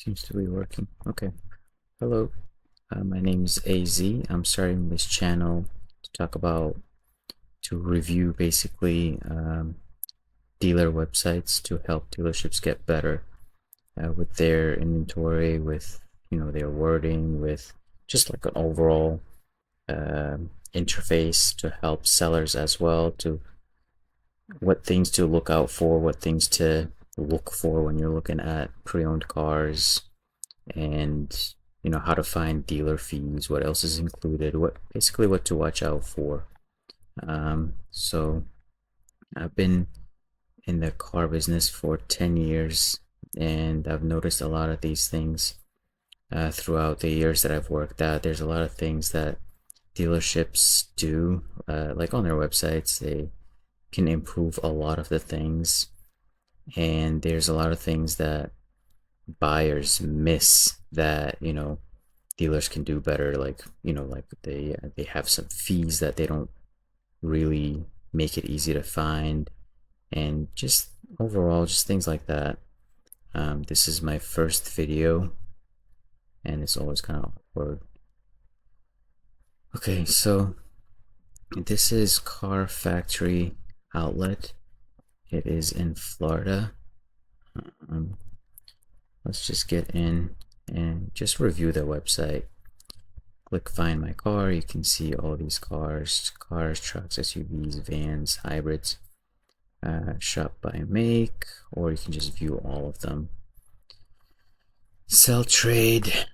Seems to be working. Okay. Hello. My name is AZ. I'm starting this channel to review basically dealer websites to help dealerships get better with their inventory, with their wording, with just like an overall interface to help sellers as well, to what things to look out for, what things to look for when you're looking at pre-owned cars, and how to find dealer fees, what else is included, what to watch out for. So I've been in the car business for 10 years, and I've noticed a lot of these things throughout the years that I've worked at. There's a lot of things that dealerships do, like on their websites. They can improve a lot of the things, and there's a lot of things that buyers miss that dealers can do better, like they have some fees that they don't really make it easy to find, and just overall just things like that. This is my first video and it's always kind of awkward. Okay, so this is Car Factory Outlet. It is in Florida. Let's just get in and just review the website. Click find my car. You can see all these cars, trucks, SUVs, vans, hybrids. Shop by make, or you can just view all of them. Sell, trade.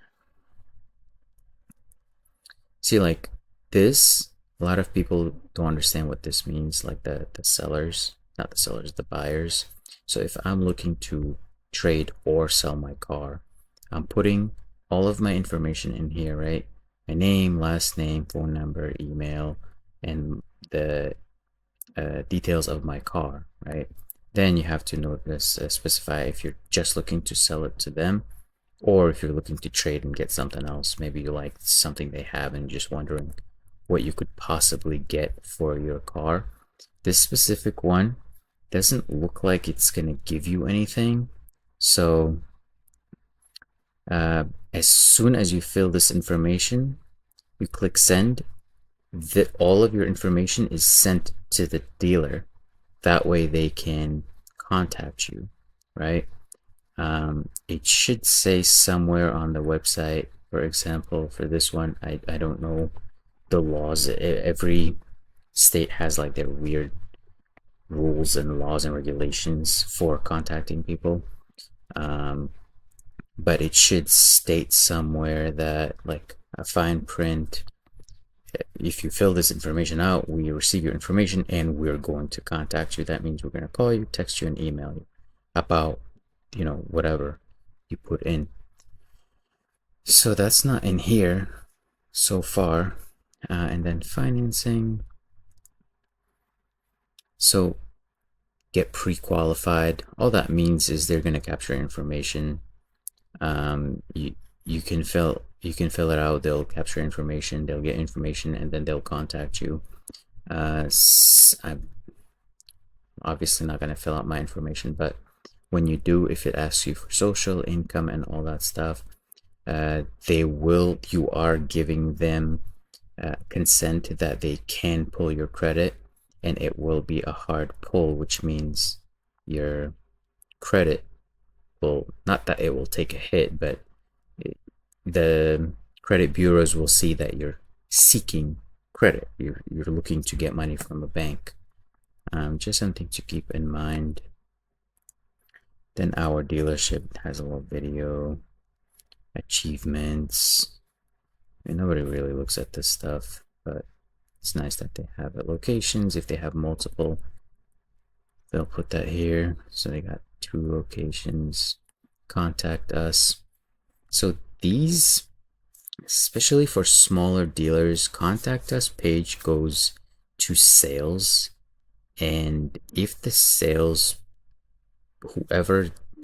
See, like this, a lot of people don't understand what this means, like the sellers, not the sellers, the buyers. So if I'm looking to trade or sell my car, I'm putting all of my information in here, right? My name, last name, phone number, email, and the details of my car, right? Then you have to notice, specify if you're just looking to sell it to them, or if you're looking to trade and get something else. Maybe you like something they have and just wondering what you could possibly get for your car. This specific one doesn't look like it's gonna give you anything. So as soon as you fill this information, you click send, that all of your information is sent to the dealer. That way they can contact you, right? It should say somewhere on the website, for example, for this one, I don't know the laws. Every state has like their weird rules and laws and regulations for contacting people. But it should state somewhere that, like, a fine print, if you fill this information out, we receive your information and we're going to contact you. That means we're going to call you, text you, and email you about whatever you put in. So that's not in here so far. And then financing. So get pre-qualified. All that means is they're going to capture information. You can fill it out. They'll capture information, they'll get information, and then they'll contact you. I'm obviously not going to fill out my information, but when you do, if it asks you for social, income, and all that stuff, you are giving them consent that they can pull your credit, and it will be a hard pull, which means your credit will, not that it will take a hit, but the credit bureaus will see that you're seeking credit. You're looking to get money from a bank. Just something to keep in mind. Then our dealership has a little video, achievements. Nobody really looks at this stuff, but it's nice that they have it. Locations, if they have multiple, they'll put that here. So they got 2 locations. Contact us. So these, especially for smaller dealers, contact us page goes to sales, and if the sales,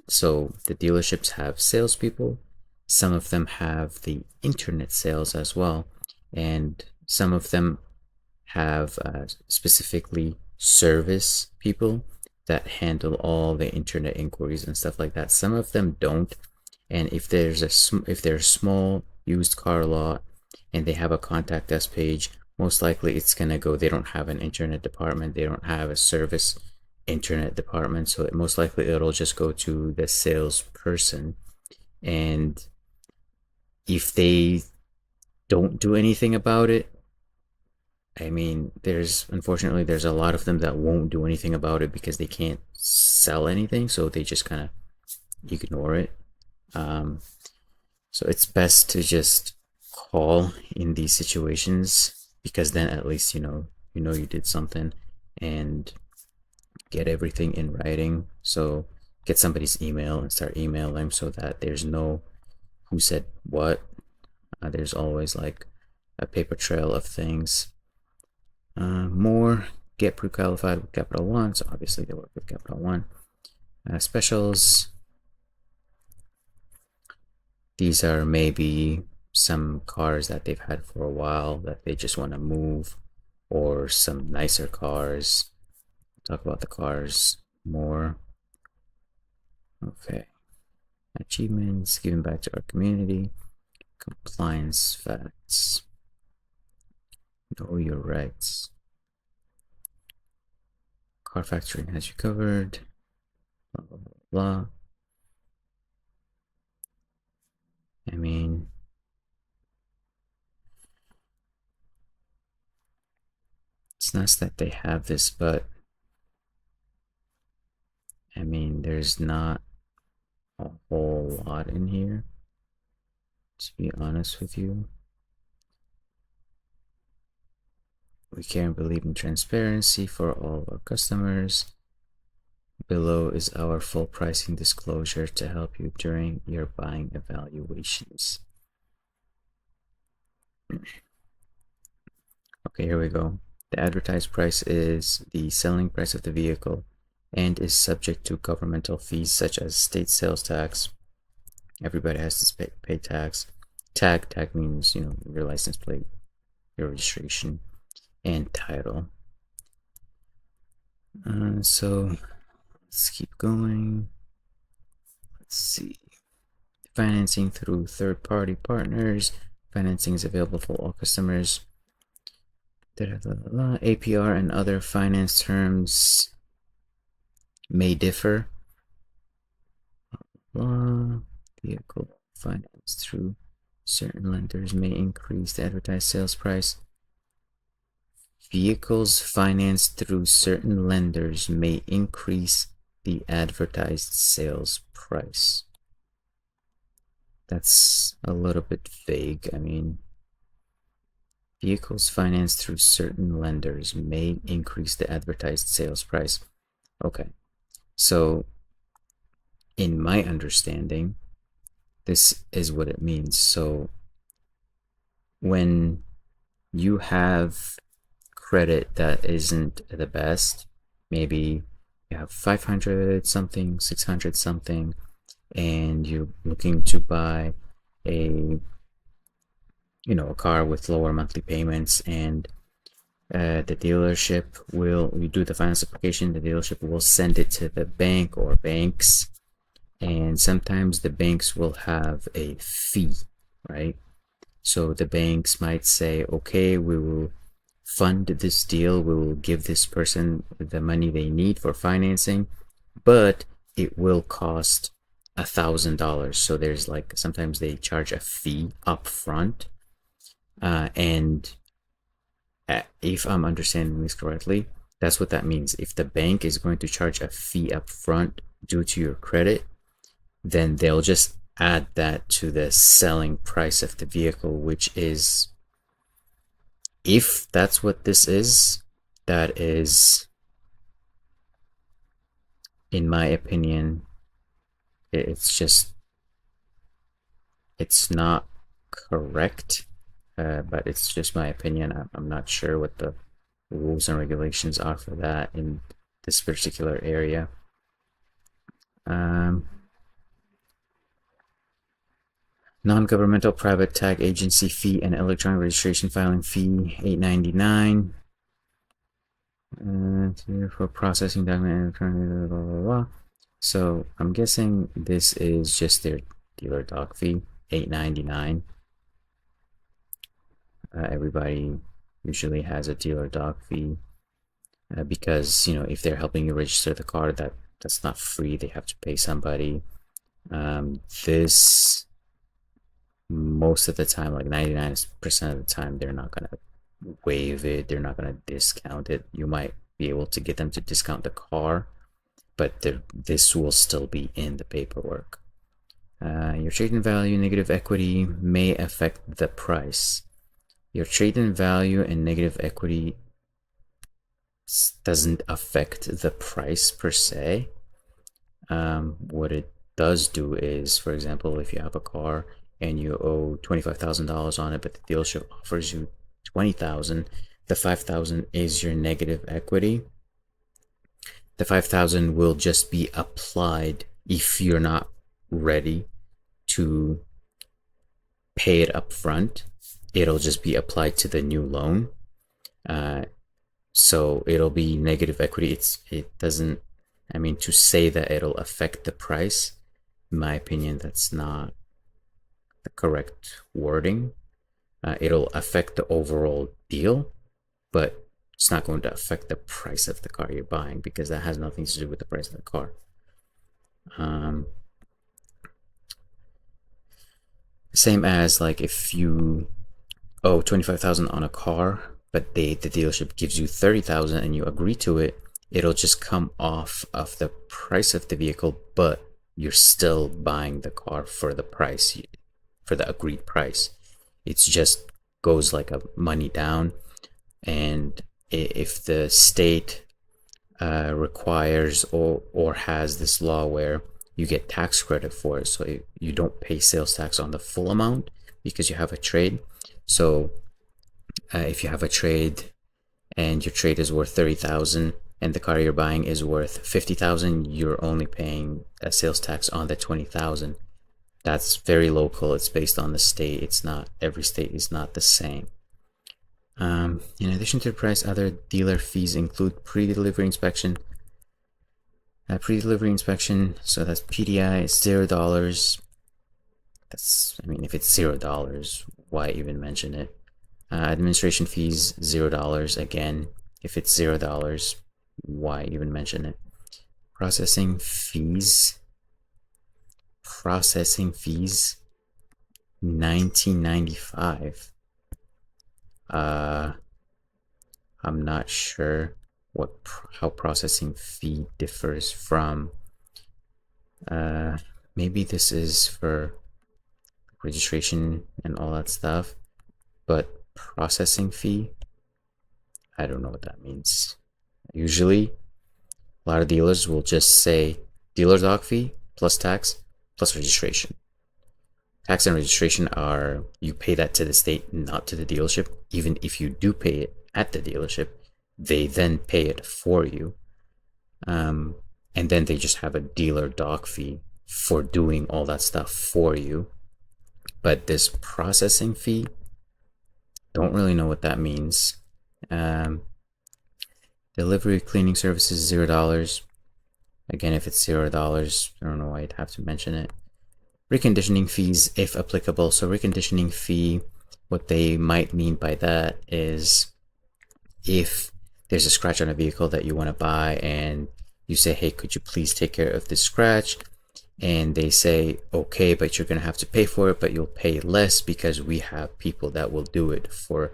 so the dealerships have salespeople, some of them have the internet sales as well, and some of them have specifically service people that handle all the internet inquiries and stuff like that. Some of them don't, And if there's a small used car lot and they have a contact us page, most likely it's gonna go. They don't have an internet department. They don't have a service internet department, so most likely it'll just go to the salesperson. And if they don't do anything about it, I mean, unfortunately there's a lot of them that won't do anything about it because they can't sell anything, so they just kind of ignore it. Um, so it's best to just call in these situations, because then at least you did something, and get everything in writing. So get somebody's email and start emailing so that there's no who said what. There's always like a paper trail of things. More, get pre-qualified with Capital One, so obviously they work with Capital One. Specials, these are maybe some cars that they've had for a while that they just want to move, or some nicer cars. Talk about the cars more. Okay. Achievements, giving back to our community. Compliance facts. Know your rights. Car factory has you covered. Blah, blah, blah, blah. I mean, it's nice that they have this, but I mean, there's not a whole lot in here, to be honest with you. We care and believe in transparency for all our customers. Below is our full pricing disclosure to help you during your buying evaluations. Okay, here we go. The advertised price is the selling price of the vehicle and is subject to governmental fees such as state sales tax. Everybody has to pay tax. Tag means, your license plate, your registration, and title. So let's keep going. Let's see. Financing through third-party partners. Financing is available for all customers. APR and other finance terms may differ. Vehicle finance through certain lenders may increase the advertised sales price. Vehicles financed through certain lenders may increase the advertised sales price. That's a little bit vague. I mean, vehicles financed through certain lenders may increase the advertised sales price. Okay, so in my understanding, this is what it means. So when you have credit that isn't the best, maybe you have 500 something, 600 something, and you're looking to buy a car with lower monthly payments, and the dealership you do the finance application, the dealership will send it to the bank or banks, and sometimes the banks will have a fee, right? So the banks might say, okay, we will fund this deal, we will give this person the money they need for financing, but it will cost $1,000. So there's sometimes they charge a fee up front, and if I'm understanding this correctly, that's what that means. If the bank is going to charge a fee up front due to your credit, then they'll just add that to the selling price of the vehicle, which is, if that's what this is, that is, in my opinion, it's not correct, but it's just my opinion. I'm not sure what the rules and regulations are for that in this particular area. Non-governmental private tag agency fee and electronic registration filing fee, $8.99. For processing document, blah, blah, blah. So I'm guessing this is just their dealer dock fee, $8.99. Everybody usually has a dealer dock fee because if they're helping you register the car, that's not free. They have to pay somebody. This most of the time, like 99% of the time, they're not gonna waive it. They're not gonna discount it. You might be able to get them to discount the car, but this will still be in the paperwork. Your trade-in value, negative equity may affect the price. Your trade-in value and negative equity doesn't affect the price per se. What it does do is, for example, if you have a car and you owe $25,000 on it, but the dealership offers you $20,000, the $5,000 is your negative equity. The $5,000 will just be applied if you're not ready to pay it up front. It'll just be applied to the new loan. So it'll be negative equity. It doesn't, I mean, to say that it'll affect the price, in my opinion, that's not the correct wording. It'll affect the overall deal, but it's not going to affect the price of the car you're buying because that has nothing to do with the price of the car. Same as like if you owe $25,000 on a car, but the dealership gives you $30,000 and you agree to it, it'll just come off of the price of the vehicle, but you're still buying the car for the price, for the agreed price. It's just goes like a money down. And if the state requires or has this law where you get tax credit for it, so you don't pay sales tax on the full amount because you have a trade. So if you have a trade and your trade is worth $30,000 and the car you're buying is worth $50,000, you're only paying a sales tax on the $20,000. That's very local. It's based on the state. It's not, every state is not the same. In addition to the price, other dealer fees include pre-delivery inspection. Pre-delivery inspection, so that's PDI, it's $0. That's, I mean, if it's $0, why even mention it? Administration fees, $0. Again, if it's $0, why even mention it? Processing fees, $19.95. I'm not sure how processing fee differs from. Maybe this is for registration and all that stuff, but processing fee, I don't know what that means. Usually, a lot of dealers will just say dealer dock fee plus tax plus registration. Tax and registration are, you pay that to the state, not to the dealership. Even if you do pay it at the dealership, they then pay it for you. And then they just have a dealer dock fee for doing all that stuff for you. But this processing fee, don't really know what that means. Delivery cleaning services, $0. Again, if it's $0, I don't know why I'd have to mention it. Reconditioning fees, if applicable. So reconditioning fee, what they might mean by that is if there's a scratch on a vehicle that you want to buy and you say, hey, could you please take care of this scratch? And they say, okay, but you're going to have to pay for it, but you'll pay less because we have people that will do it for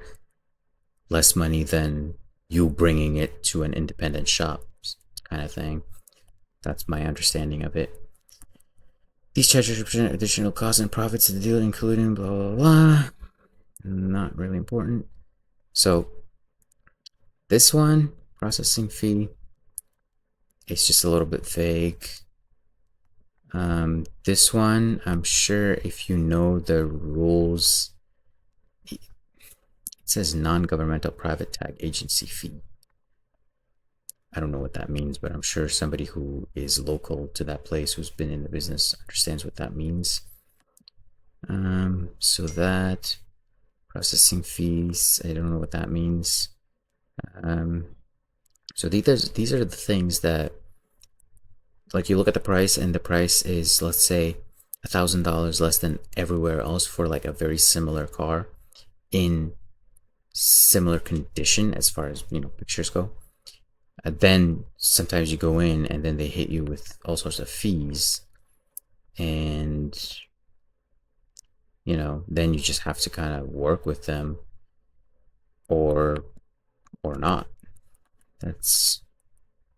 less money than you bringing it to an independent shop, kind of thing. That's my understanding of it. These charges represent additional costs and profits to the dealer, including blah, blah, blah. Not really important. So this one, processing fee, it's just a little bit vague. This one, I'm sure if you know the rules, it says non-governmental private tag agency fee. I don't know what that means, but I'm sure somebody who is local to that place, who's been in the business, understands what that means. So that processing fees, I don't know what that means. So these are the things that, like, you look at the price and the price is, let's say, $1,000 less than everywhere else for like a very similar car in similar condition as far as pictures go. Then sometimes you go in and then they hit you with all sorts of fees, and then you just have to kind of work with them or not. That's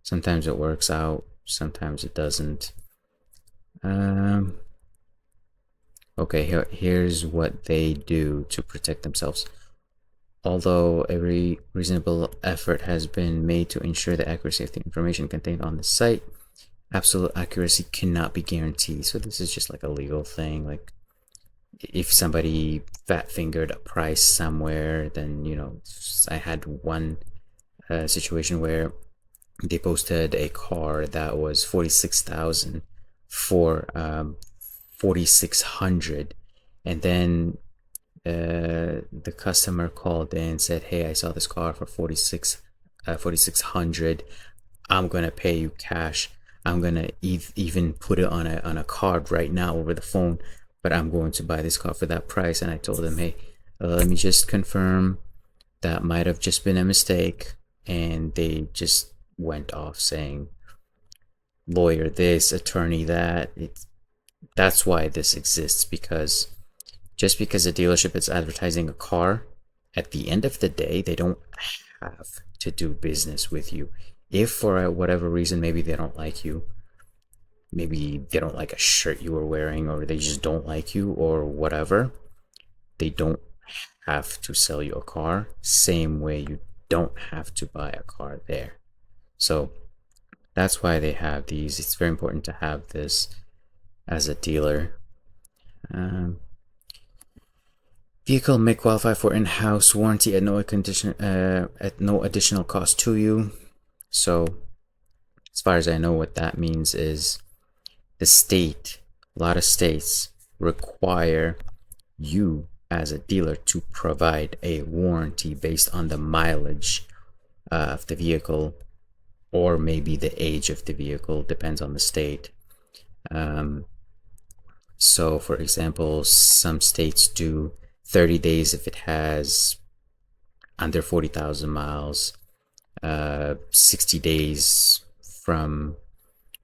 sometimes it works out, sometimes it doesn't. Okay, here's what they do to protect themselves. Although every reasonable effort has been made to ensure the accuracy of the information contained on the site, absolute accuracy cannot be guaranteed. So this is just like a legal thing. Like if somebody fat fingered a price somewhere, then I had one situation where they posted a car that was 46,000 for 4,600, and then the customer called in and said, "Hey, I saw this car for 4,600. I'm gonna pay you cash. I'm gonna even put it on a card right now over the phone, but I'm going to buy this car for that price." And I told them, "Hey, let me just confirm, that might have just been a mistake." And they just went off saying, "Lawyer this, attorney that." That's why this exists, because just because a dealership is advertising a car, at the end of the day, they don't have to do business with you. If for whatever reason, maybe they don't like you, maybe they don't like a shirt you were wearing, or they just don't like you, or whatever, they don't have to sell you a car. Same way you don't have to buy a car there. So that's why they have these. It's very important to have this as a dealer. Vehicle may qualify for in-house warranty at no additional cost to you. So as far as I know, what that means is a lot of states require you as a dealer to provide a warranty based on the mileage of the vehicle, or maybe the age of the vehicle, depends on the state. So for example, some states do 30 days if it has under 40,000 miles, 60 days from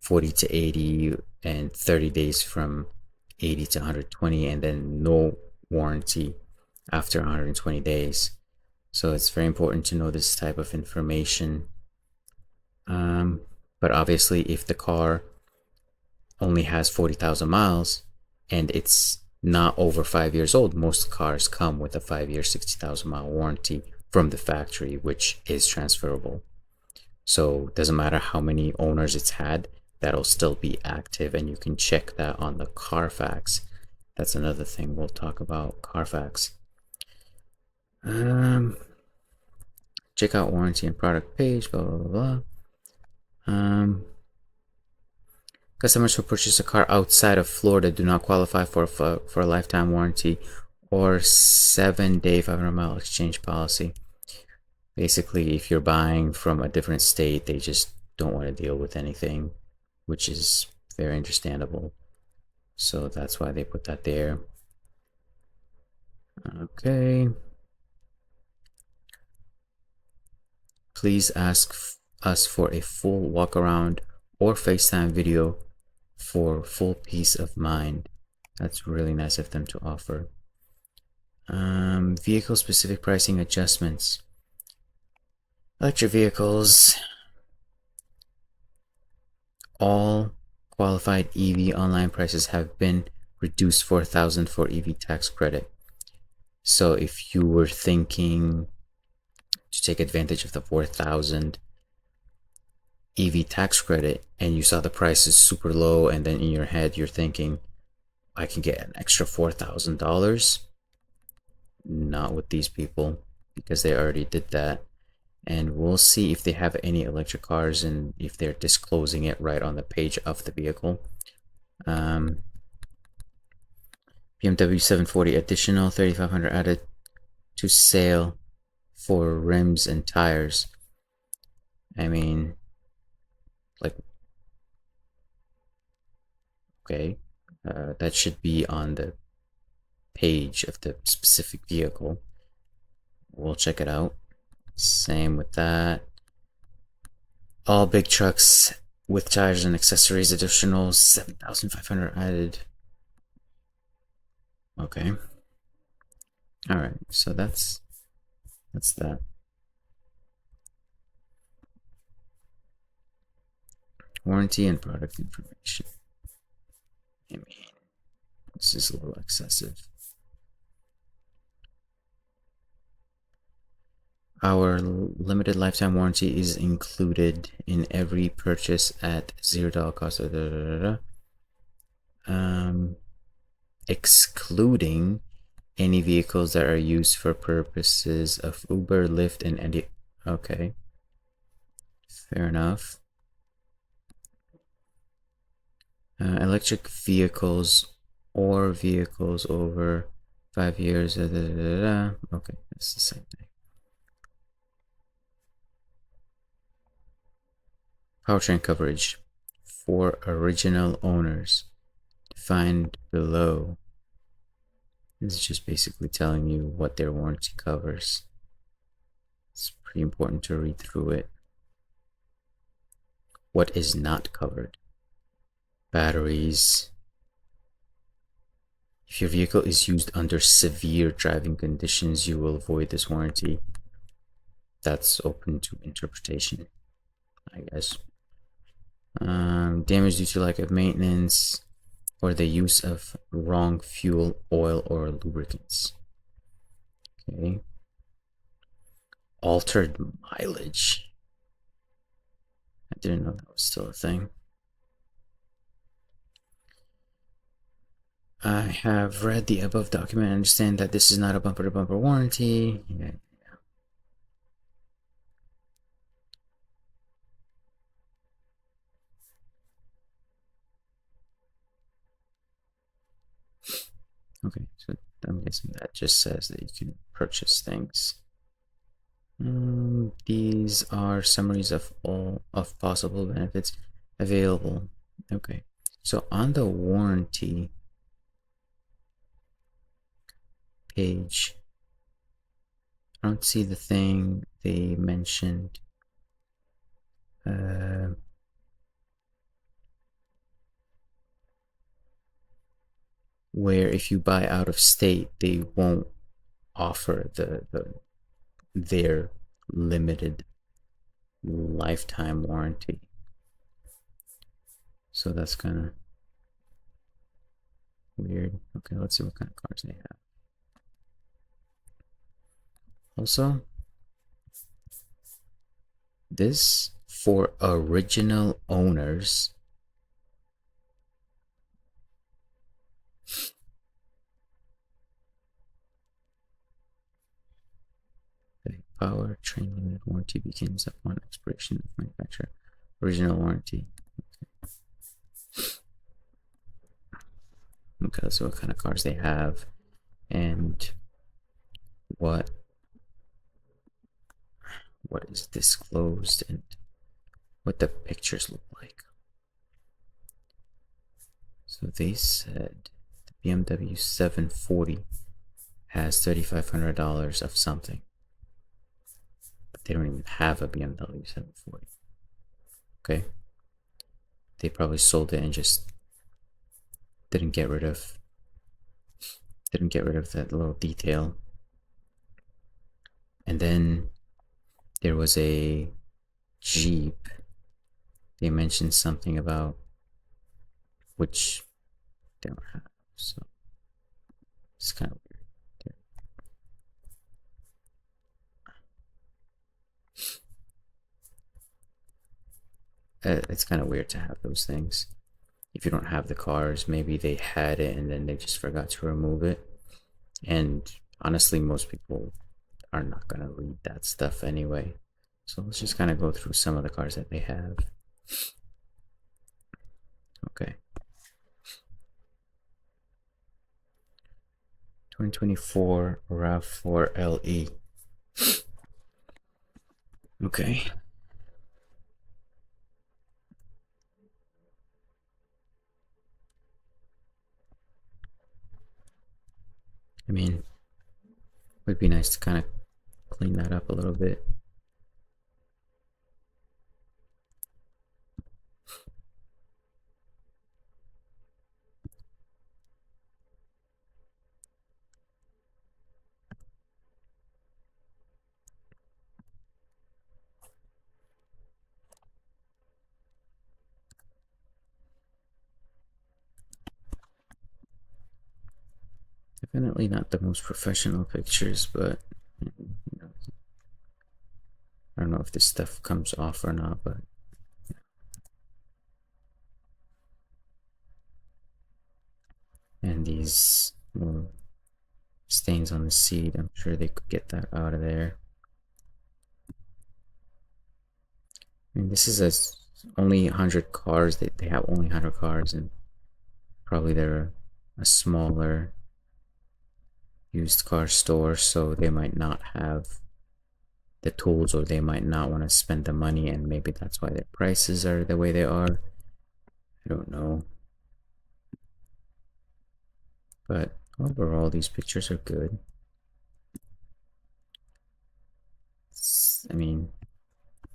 40 to 80, and 30 days from 80 to 120, and then no warranty after 120 days. So it's very important to know this type of information. But obviously, if the car only has 40,000 miles and it's not over 5 years old, most cars come with a 5-year, 60,000 mile warranty from the factory, which is transferable. So it doesn't matter how many owners it's had, that'll still be active, and you can check that on the Carfax. That's another thing we'll talk about, Carfax. Check out warranty and product page, blah blah blah. Customers who purchase a car outside of Florida do not qualify for a lifetime warranty or 7-day 500-mile exchange policy. Basically, if you're buying from a different state, they just don't want to deal with anything, which is very understandable. So that's why they put that there. Okay. Please ask us for a full walk around or FaceTime video for full peace of mind. That's really nice of them to offer. Vehicle specific pricing adjustments. Electric vehicles. All qualified EV online prices have been reduced $4,000 for EV tax credit. So if you were thinking to take advantage of the $4,000 EV tax credit and you saw the price is super low, and then in your head you're thinking, I can get an extra $4,000, not with these people, because they already did that. And we'll see if they have any electric cars and if they're disclosing it right on the page of the vehicle. BMW 740 additional 3,500 added to sale for rims and tires. I mean, like, okay, That should be on the page of the specific vehicle. We'll check it out. Same with that. All big trucks with tires and accessories, additional 7,500 added. Okay. All right. So that's that. Warranty and product information. I mean, this is a little excessive. Our limited lifetime warranty is included in every purchase at $0 cost. Excluding any vehicles that are used for purposes of Uber, Lyft, and any. Okay, fair enough. Electric vehicles or vehicles over 5 years. Okay, that's the same thing. Powertrain coverage for original owners defined below. This is just basically telling you what their warranty covers. It's pretty important to read through it. What is not covered? Batteries. If your vehicle is used under severe driving conditions, you will avoid this warranty. That's open to interpretation, I guess. Damage due to lack of maintenance or the use of wrong fuel, oil, or lubricants. Okay. Altered mileage. I didn't know that was still a thing. I have read the above document and understand that this is not a bumper-to-bumper warranty. Yeah. Okay, so I'm guessing that just says that you can purchase things. These are summaries of all of possible benefits available. Okay, so on the warranty page, I don't see the thing they mentioned. Where if you buy out of state, they won't offer their limited lifetime warranty. So that's kind of weird. Okay, let's see what kind of cars they have. Also, this for original owners. Okay, powertrain limited warranty begins upon expiration of manufacturer. Original warranty. Okay, so what kind of cars they have and what is disclosed and what the pictures look like. So they said the BMW 740 has $3,500 of something, but they don't even have a BMW 740. Okay, they probably sold it and just didn't get rid of that little detail. And then there was a Jeep. They mentioned something about which they don't have, so it's kind of weird. It's kind of weird to have those things. If you don't have the cars, maybe they had it and then they just forgot to remove it. And honestly, most people are not gonna read that stuff anyway. So let's just kind of go through some of the cars that they have. Okay. 2024 RAV4 LE. Okay. I mean, it would be nice to kind of clean that up a little bit. Definitely not the most professional pictures, but you know, I don't know if this stuff comes off or not, but and these stains on the seat, I'm sure they could get that out of there. I mean, this is only 100 cars. They have only 100 cars, and probably they're a smaller used car store, so they might not have the tools, or they might not want to spend the money, and maybe that's why their prices are the way they are. I don't know. But overall, these pictures are good. I mean, a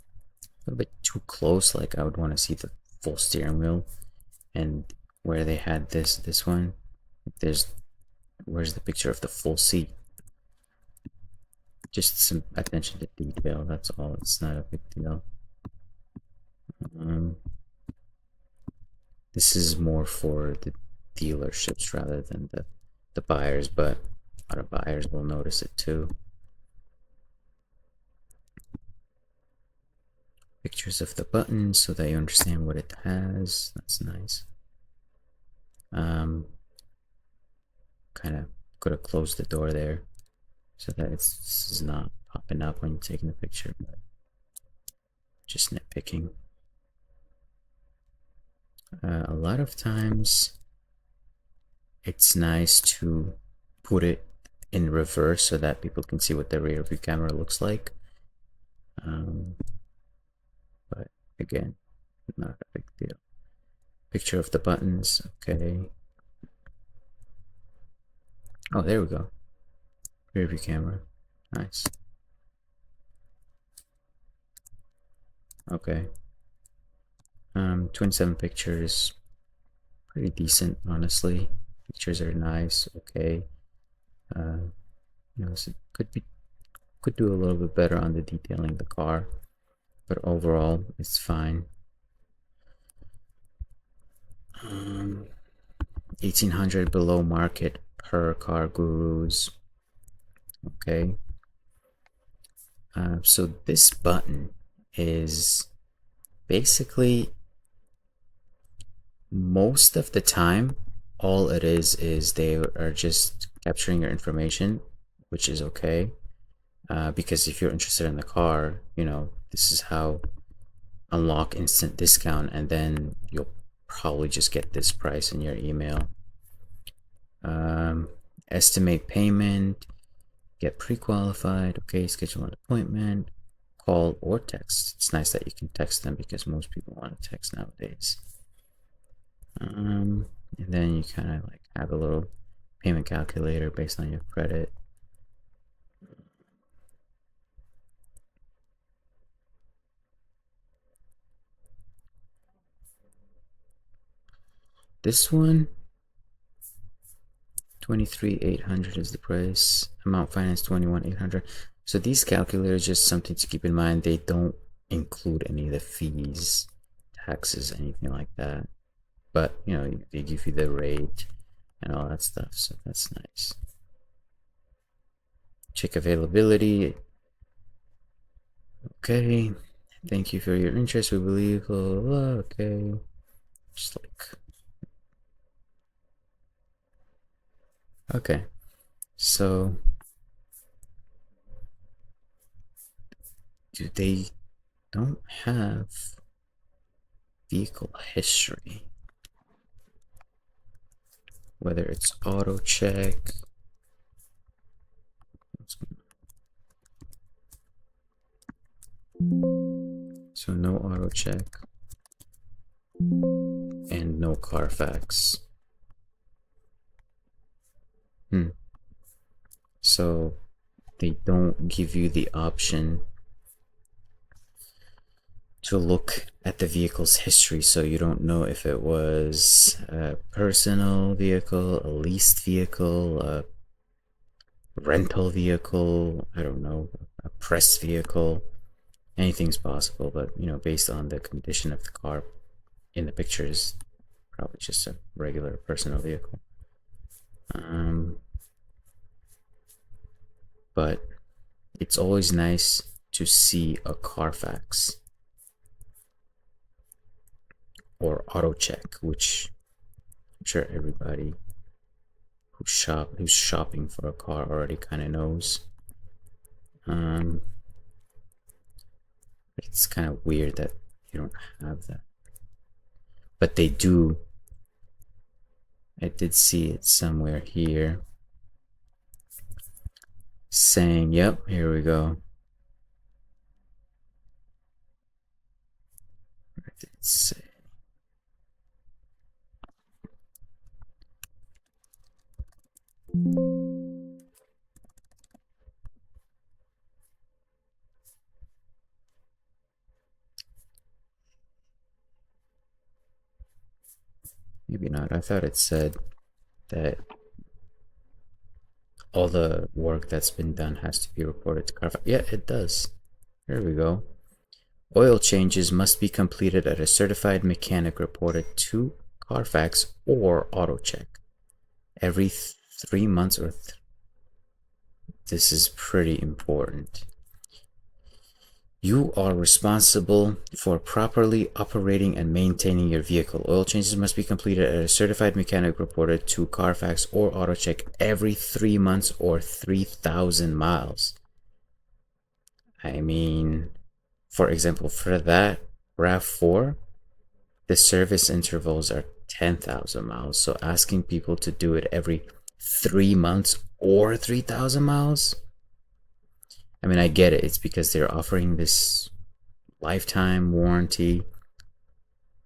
little bit too close. Like, I would want to see the full steering wheel, and where they had this one, where's the picture of the full seat? Just some attention to detail, that's all. It's not a big deal. This is more for the dealerships rather than the buyers, but a lot of buyers will notice it too. Pictures of the buttons so that you understand what it has. That's nice. Kind of could have closed the door there so that it's not popping up when you're taking the picture, but just nitpicking. A lot of times it's nice to put it in reverse so that people can see what the rear view camera looks like. But again, not a big deal. Picture of the buttons, okay. Oh, there we go. Rear view camera, nice. Okay. 27 pictures, pretty decent, honestly. Pictures are nice, okay. You know, so could do a little bit better on the detailing the car, but overall it's fine. 1800 below market per Car Gurus. Okay. So this button is basically, most of the time, all it is they are just capturing your information, which is okay. Because if you're interested in the car, you know, this is how unlock instant discount, and then you'll probably just get this price in your email. Estimate payment, get pre-qualified, okay, schedule an appointment, call or text. It's nice that you can text them because most people want to text nowadays. And then you kind of like have a little payment calculator based on your credit. This one, 23,800 is the price. Amount finance 21,800. So these calculators, just something to keep in mind, they don't include any of the fees, taxes, anything like that. But you know, they give you the rate and all that stuff, so that's nice. Check availability. Okay. Thank you for your interest. We believe. Blah, blah, blah. Okay. Just like. Okay. So. They don't have vehicle history. Whether it's auto check. So no auto check. And no Carfax. So they don't give you the option to look at the vehicle's history, so you don't know if it was a personal vehicle, a leased vehicle, a rental vehicle, I don't know, a press vehicle. Anything's possible, but based on the condition of the car in the pictures, probably just a regular personal vehicle. But it's always nice to see a Carfax or auto check, which I'm sure everybody who's shopping for a car already kind of knows. It's kind of weird that you don't have that, but they do. I did see it somewhere here saying, yep, here we go. Where did it say? Maybe not. I thought it said that all the work that's been done has to be reported to Carfax. Yeah, it does. There we go. Oil changes must be completed at a certified mechanic reported to Carfax or AutoCheck every 3 months or this is pretty important. You are responsible for properly operating and maintaining your vehicle. Oil changes must be completed at a certified mechanic reported to Carfax or AutoCheck every 3 months or 3,000 miles. I mean, for example, for that RAV4, the service intervals are 10,000 miles. So asking people to do it every 3 months or 3,000 miles? I mean, I get it. It's because they're offering this lifetime warranty,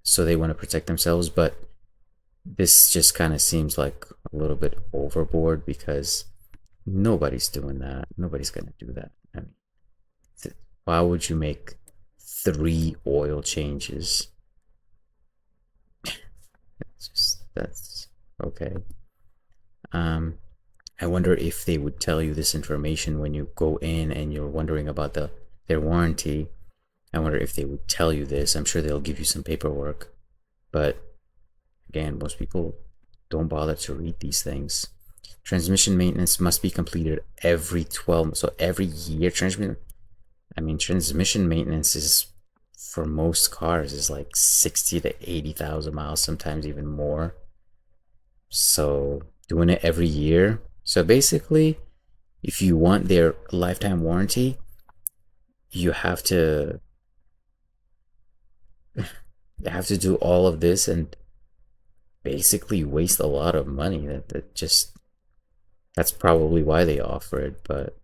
so they want to protect themselves. But this just kind of seems like a little bit overboard because nobody's doing that. Nobody's going to do that. I mean, why would you make 3 oil changes? That's okay. I wonder if they would tell you this information when you go in and you're wondering about their warranty. I wonder if they would tell you this. I'm sure they'll give you some paperwork, but again, most people don't bother to read these things. Transmission maintenance must be completed every 12, so every year. Transmission maintenance is, for most cars, is like 60 to 80,000 miles, sometimes even more. So doing it every year. So basically, if you want their lifetime warranty, you have to do all of this and basically waste a lot of money. That's probably why they offer it. But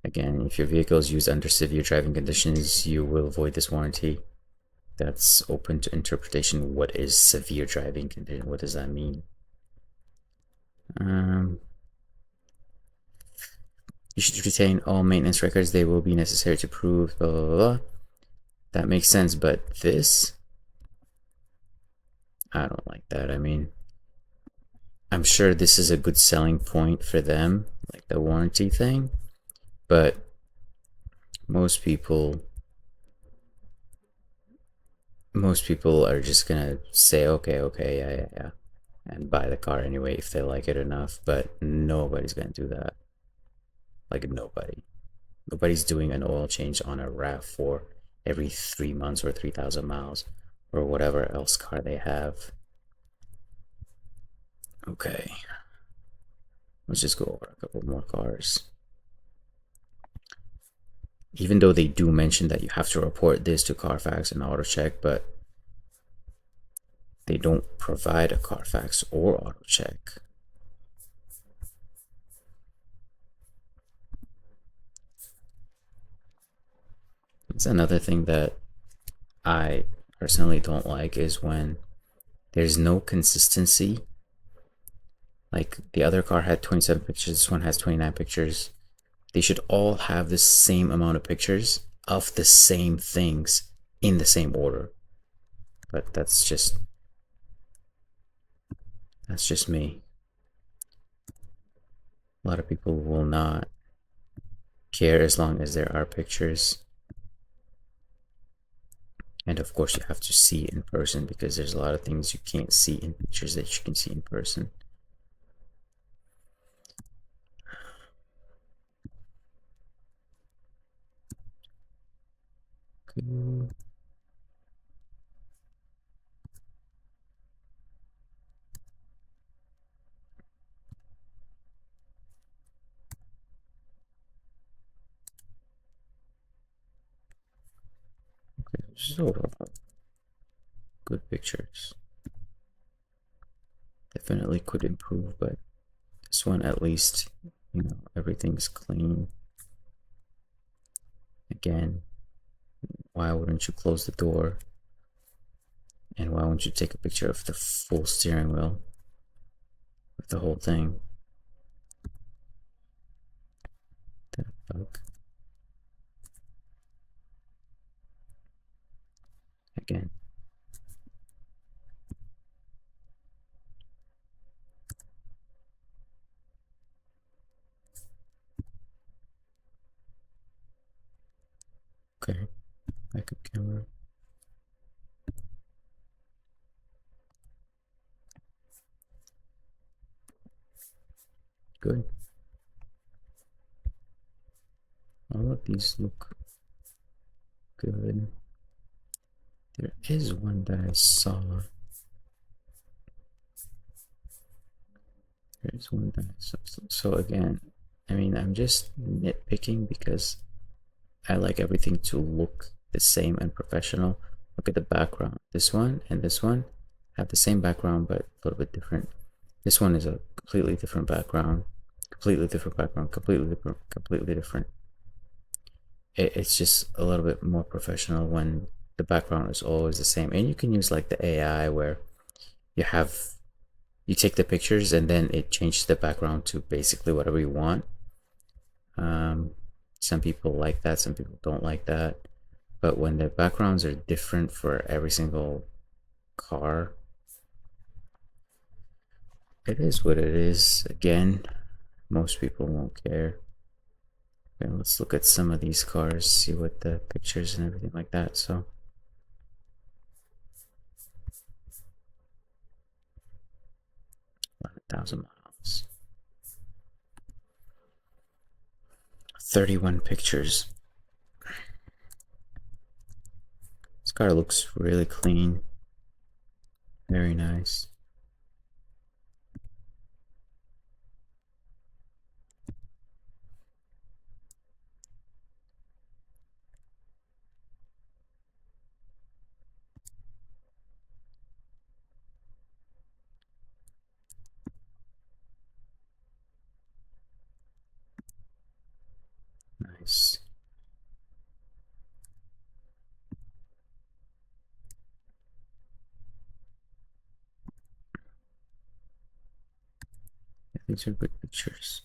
again, if your vehicle is used under severe driving conditions, you will avoid this warranty. That's open to interpretation. What is severe driving condition? What does that mean? You should retain all maintenance records. They will be necessary to prove blah blah blah. That makes sense, but this, I don't like that. I mean, I'm sure this is a good selling point for them, like the warranty thing, but most people are just gonna say okay, yeah, and buy the car anyway if they like it enough. But nobody's gonna do that. Like nobody's doing an oil change on a RAV4 every 3 months or 3,000 miles or whatever else car they have. Okay, let's just go over a couple more cars. Even though they do mention that you have to report this to Carfax and AutoCheck, but they don't provide a Carfax or AutoCheck. It's another thing that I personally don't like is when There's no consistency. Like the other car had 27 pictures, this one has 29 pictures. They should all have the same amount of pictures of the same things in the same order. But that's just me. A lot of people will not care as long as there are pictures. And of course, you have to see it in person because there's a lot of things you can't see in pictures that you can see in person. Okay. So good pictures. Definitely could improve, but this one at least, everything's clean. Again, why wouldn't you close the door? And why wouldn't you take a picture of the full steering wheel? Of the whole thing? That bug. Again. Okay. Backup camera. Good. All of these look good. There is one that I saw. There's one that I saw. So again, I mean, I'm just nitpicking because I like everything to look the same and professional. Look at the background. This one and this one have the same background but a little bit different. This one is a completely different background. Completely different background. Completely different. Completely different. It's just a little bit more professional when the background is always the same. And you can use like the AI where you have you take the pictures and then it changes the background to basically whatever you want. Some people like that, some people don't like that. But when the backgrounds are different for every single car, it is what it is. Again, most people won't care. Okay, let's look at some of these cars, see what the pictures and everything like that. So 1,000 miles, 31 pictures. This car looks really clean, very nice. Nice. Yeah, these are good pictures.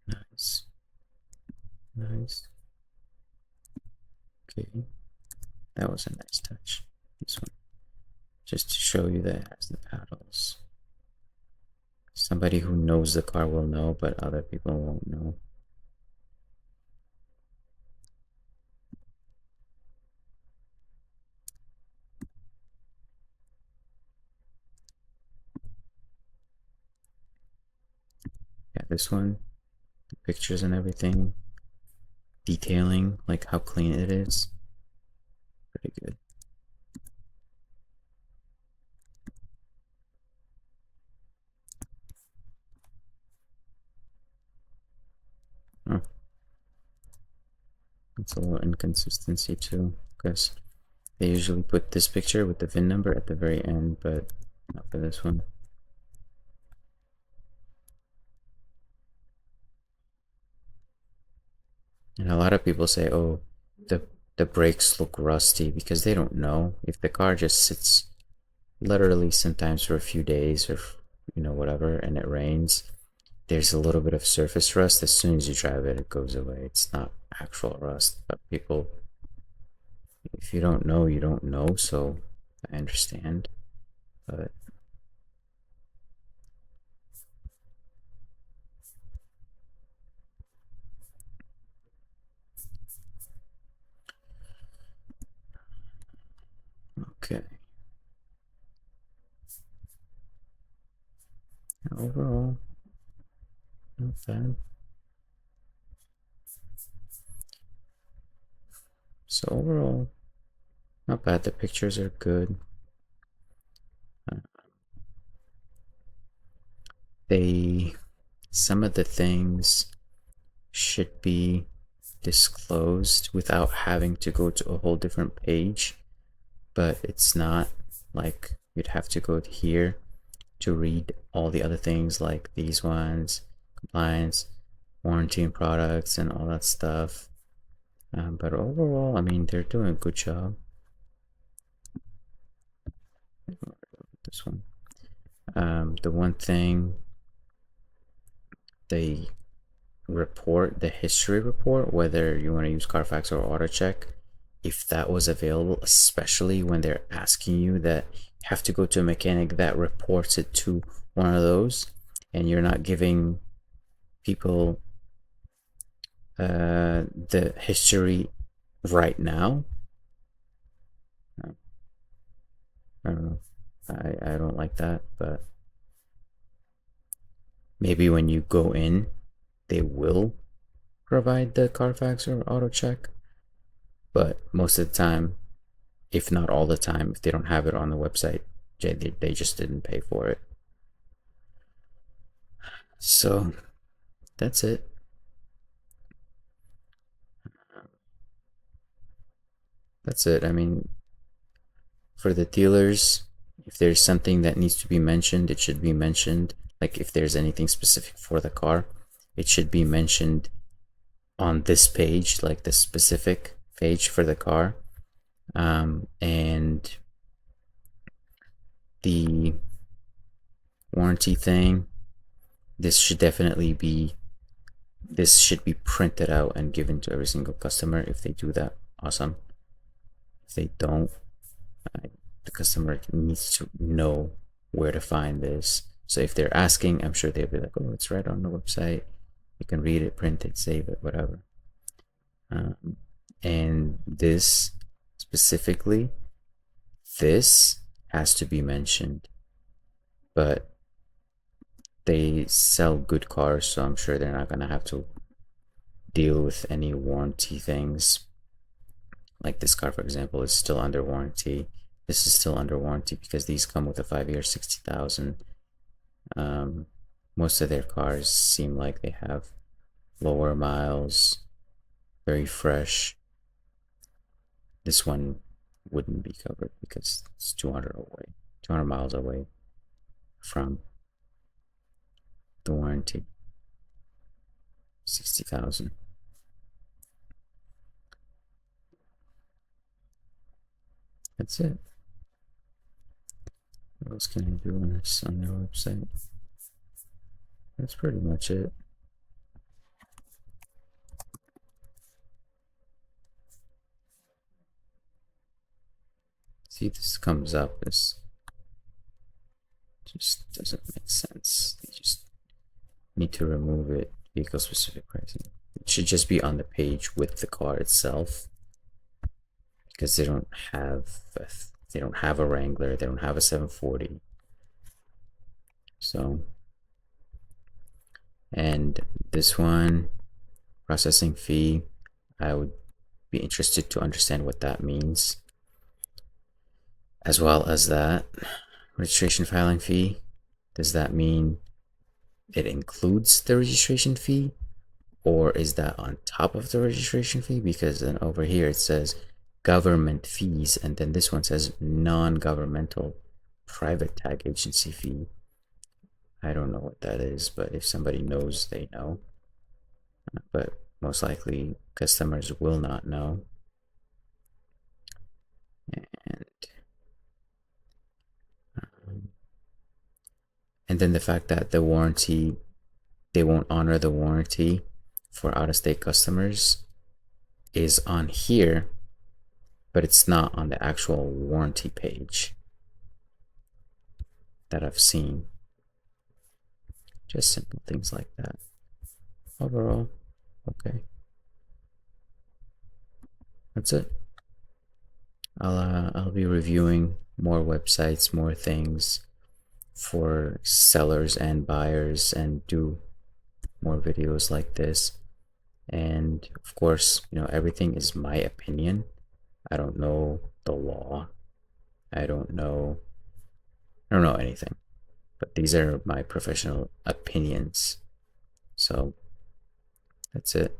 Nice. Nice. Okay. That was a nice touch. This one. Just to show you that it has the paddles. Somebody who knows the car will know, but other people won't know. Yeah, this one, the pictures and everything, detailing, like how clean it is. Pretty good. Oh, It's a little inconsistency too, because they usually put this picture with the VIN number at the very end, but not for this one. And a lot of people say, oh, the brakes look rusty, because they don't know. If the car just sits literally sometimes for a few days or whatever, and it rains, there's a little bit of surface rust. As soon as you drive it, it goes away. It's not actual rust. But people, if you don't know, you don't know. So I understand. But okay. Overall, not bad. So overall, not bad. The pictures are good. Uh, they some of the things should be disclosed without having to go to a whole different page, but it's not. Like, you'd have to go here to read all the other things, like these ones, compliance, warranty and products, and all that stuff. But overall, I mean, they're doing a good job. This one. The one thing they report, the history report, whether you want to use Carfax or AutoCheck, if that was available, especially when they're asking you that you have to go to a mechanic that reports it to one of those, and you're not giving people the history right now. I don't know. I don't like that, but maybe when you go in, they will provide the Carfax or AutoCheck, but most of the time, if not all the time, if they don't have it on the website, they just didn't pay for it. So that's it. That's it. I mean, for the dealers, if there's something that needs to be mentioned, it should be mentioned. Like, if there's anything specific for the car, it should be mentioned on this page, like the specific page for the car. And the warranty thing, this should be printed out and given to every single customer. If they do that, awesome. If they don't, the customer needs to know where to find this. So if they're asking, I'm sure they'll be like, oh, it's right on the website. You can read it, print it, save it, whatever. And this specifically, this has to be mentioned. But they sell good cars, so I'm sure they're not going to have to deal with any warranty things. Like this car, for example, is still under warranty. This is still under warranty because these come with a 5-year 60,000. Most of their cars seem like they have lower miles, very fresh. This one wouldn't be covered because it's 200 miles away from the warranty. 60,000. That's it. What else can I do on this on their website? That's pretty much it. See, this comes up. This just doesn't make sense. They just need to remove it. Vehicle specific pricing. It should just be on the page with the car itself, because they don't have a Wrangler, they don't have a 740. So, and this one, processing fee, I would be interested to understand what that means, as well as that registration filing fee. Does that mean it includes the registration fee, Or is that on top of the registration fee? Because then over here it says government fees, and then this one says non-governmental private tag agency fee. I don't know what that is, but if somebody knows, they know. But most likely customers will not know. And then the fact that the warranty, they won't honor the warranty for out-of-state customers is on here, but it's not on the actual warranty page that I've seen. Just simple things like that. Overall, okay. That's it. I'll be reviewing more websites, more things for sellers and buyers, and do more videos like this. And of course, everything is my opinion. I don't know the law. I don't know anything. But these are my professional opinions. So that's it.